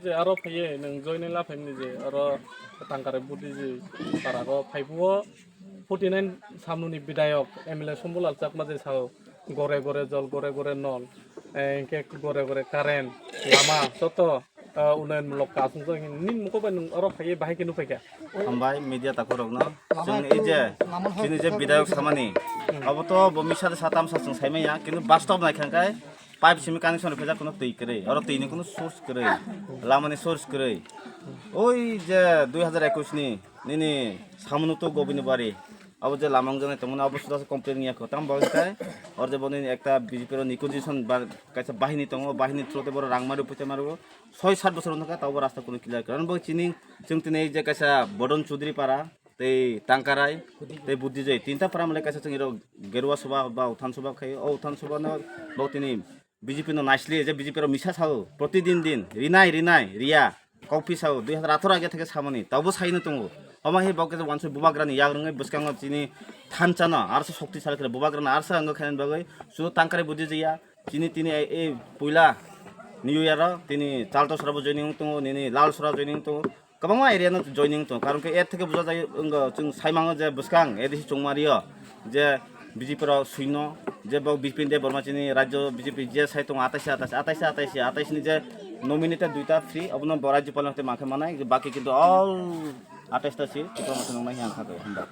যে আরো ফাইয়ে নों জয়নাই লাফাইনি যে আরো টাঙ্কারে বুদ্ধি যে তারাগো ফাইবো 49 সামনুনি বিধায়ক এমএলএ সম্বল আলচাক মাঝে সাও গড়ে গড়ে জল গড়ে গড়ে নল একে গড়ে গড়ে কারেন্ট লামা যত উন্নয়নমূলক কাজ নিন মুখো বাই नों আরো ফাইয়ে বাহাই কেন ফাইকা हामबाय मीडिया ताखुरगनो जों এই যে जोंनि जे বিধায়ক সামানি अबत बमी साथे साताम सासुं साइमाया किन्तु बास्तव नायखांखाय पाइप सिमी कानेक्सन फेजा कोनो तै करे और तैनि कोनो सोर्स करे लामानि सोर्स करे ओइ जे 2021 नि निनि सामनु तो गोबिनि बारी अब जे लामांग जने तमन अबस्थ दास कमप्लेन निया खताम बायखाय और जे बनि एकता बिजेपि रो निकोजिसन बा कायसा बाहिनी तंग बाहिनी थ्रोते बर रांगमारि फैते मारो 6-7 बोसोर नका तावबो रास्ता कोनो क्लियर कारण बो चिनि जों तिनै जे कायसा बडन चौधरी पारा तै टांकाराय तै बुद्धि जै तीनटा पारा मले कायसा जों गेरुवा सभा बा उथान सभा खाय ओ उथान सभा न बो तिनि बिजेपि न नाइसलि जे बिजेपि रो मिसा साओ प्रतिदिन दिन रिनाय रिया कॉफी साओ 2018 आगे থেকে সামনি তাওবো সাইনো তঙ্গো हमा हे बावके वानसु बुबाग्रानि याग्रङै बस्काङ चिनि थानचाना आरसे शक्तिशाली करे बुबाग्राना आरसे अंग खायन बागै सु तांकारे बुद्धि जैया चिनि तिनि ए पहिला न्यू इयर तिनि चालतो सराबो जॉइनिंग तंगो निनि लाल सरा जॉइनिंग तंगो गोबां एरियानो जॉइनिंग तंगो कारण के ए थेके बुजा जायो अंग जों साइमाङो जे बस्काङ एदिसि चंमारियो जे बिजेपिराव सुइनो जे बाव बिपिन दे बर्मा चिनि राज्य बिजेपि जे साइतों 28 नि जे नॉमिनेटेड दुइटा फ्री अबनो राज्यपाल हते माखे मानाय बाकी किन्तु ऑल 28टा सीट टिका माथे नंनाय हां खादो होनबा